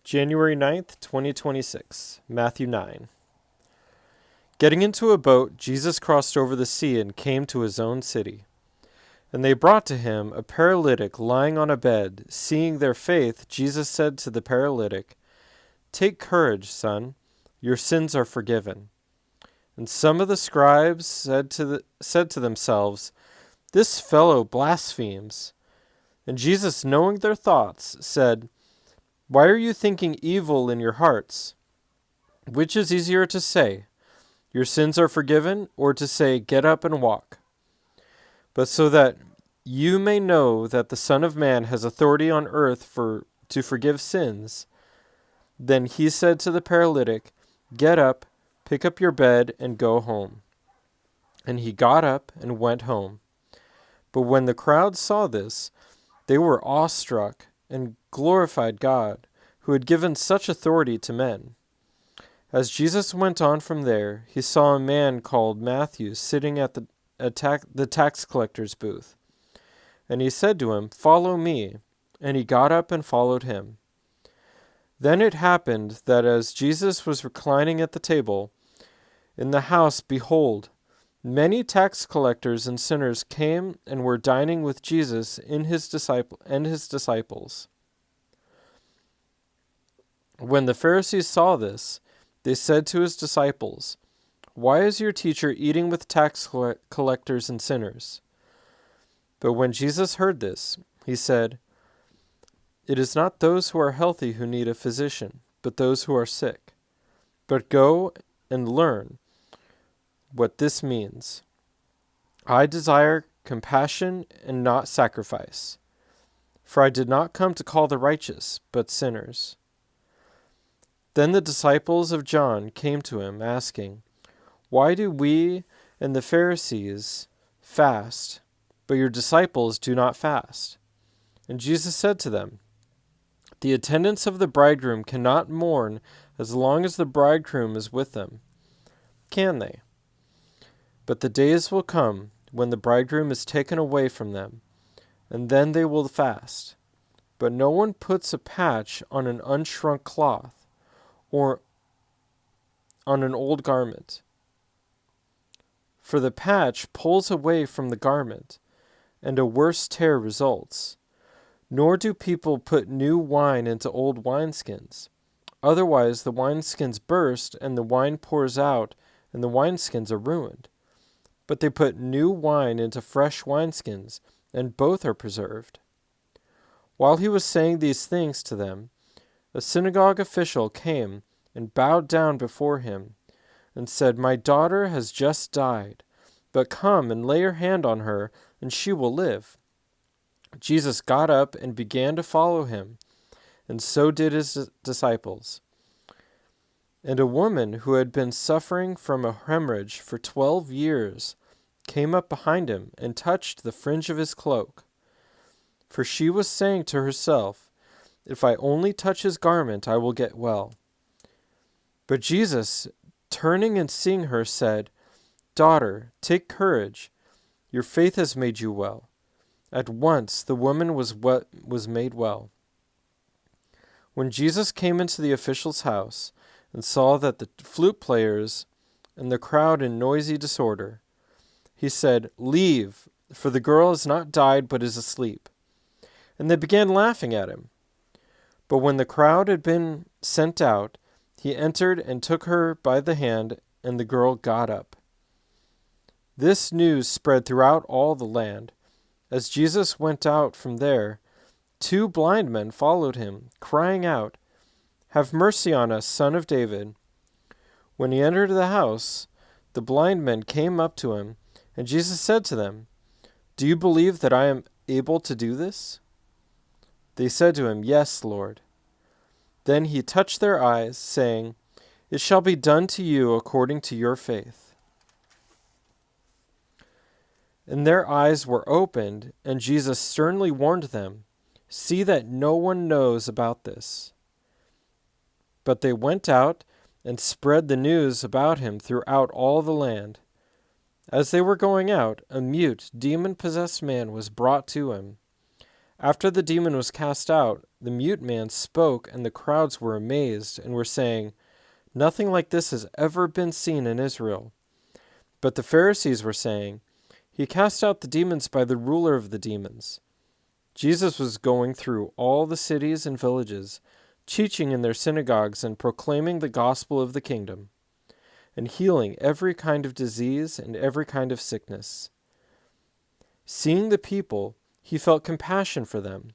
January 9th, 2026, Matthew 9. Getting into a boat, Jesus crossed over the sea and came to his own city. And they brought to him a paralytic lying on a bed. Seeing their faith, Jesus said to the paralytic, "Take courage, son, your sins are forgiven." And some of the scribes said to themselves, "This fellow blasphemes." And Jesus, knowing their thoughts, said, "Why are you thinking evil in your hearts? Which is easier to say, 'Your sins are forgiven,' or to say, 'Get up and walk'? But so that you may know that the Son of Man has authority on earth to forgive sins." Then he said to the paralytic, "Get up, pick up your bed, and go home." And he got up and went home. But when the crowd saw this, they were awestruck and glorified God, who had given such authority to men. As Jesus went on from there, he saw a man called Matthew sitting at the tax collector's booth. And he said to him, "Follow me." And he got up and followed him. Then it happened that as Jesus was reclining at the table in the house, behold, many tax collectors and sinners came and were dining with Jesus and his disciples. When the Pharisees saw this, they said to his disciples, "Why is your teacher eating with tax collectors and sinners?" But when Jesus heard this, he said, "It is not those who are healthy who need a physician, but those who are sick. But go and learn what this means. I desire compassion and not sacrifice, for I did not come to call the righteous, but sinners." Then the disciples of John came to him, asking, "Why do we and the Pharisees fast, but your disciples do not fast?" And Jesus said to them, "The attendants of the bridegroom cannot mourn as long as the bridegroom is with them, can they? But the days will come when the bridegroom is taken away from them, and then they will fast. But no one puts a patch on an unshrunk cloth or on an old garment, for the patch pulls away from the garment, and a worse tear results. Nor do people put new wine into old wineskins. Otherwise the wineskins burst, and the wine pours out, and the wineskins are ruined. But they put new wine into fresh wineskins, and both are preserved." While he was saying these things to them, a synagogue official came and bowed down before him and said, "My daughter has just died, but come and lay your hand on her, and she will live." Jesus got up and began to follow him, and so did his disciples. And a woman who had been suffering from a hemorrhage for 12 years came up behind him and touched the fringe of his cloak. For she was saying to herself, "If I only touch his garment, I will get well." But Jesus, turning and seeing her, said, "Daughter, take courage. Your faith has made you well." At once the woman was made well. When Jesus came into the official's house and saw that the flute players and the crowd in noisy disorder, he said, "Leave, for the girl has not died but is asleep." And they began laughing at him. But when the crowd had been sent out, he entered and took her by the hand, and the girl got up. This news spread throughout all the land. As Jesus went out from there, 2 blind men followed him, crying out, "Have mercy on us, Son of David." When he entered the house, the blind men came up to him, and Jesus said to them, "Do you believe that I am able to do this?" They said to him, "Yes, Lord." Then he touched their eyes, saying, "It shall be done to you according to your faith." And their eyes were opened, and Jesus sternly warned them, "See that no one knows about this." But they went out and spread the news about him throughout all the land. As they were going out, a mute, demon-possessed man was brought to him. After the demon was cast out, the mute man spoke, and the crowds were amazed and were saying, "Nothing like this has ever been seen in Israel." But the Pharisees were saying, "He cast out the demons by the ruler of the demons." Jesus was going through all the cities and villages, teaching in their synagogues and proclaiming the gospel of the kingdom, and healing every kind of disease and every kind of sickness. Seeing the people, he felt compassion for them,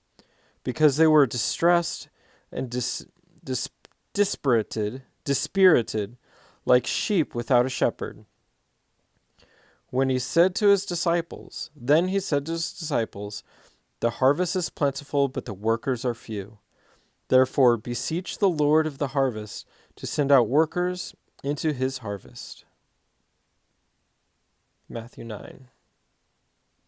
because they were distressed and dispirited, like sheep without a shepherd. Then he said to his disciples, "The harvest is plentiful, but the workers are few. Therefore beseech the Lord of the harvest to send out workers into his harvest." Matthew 9.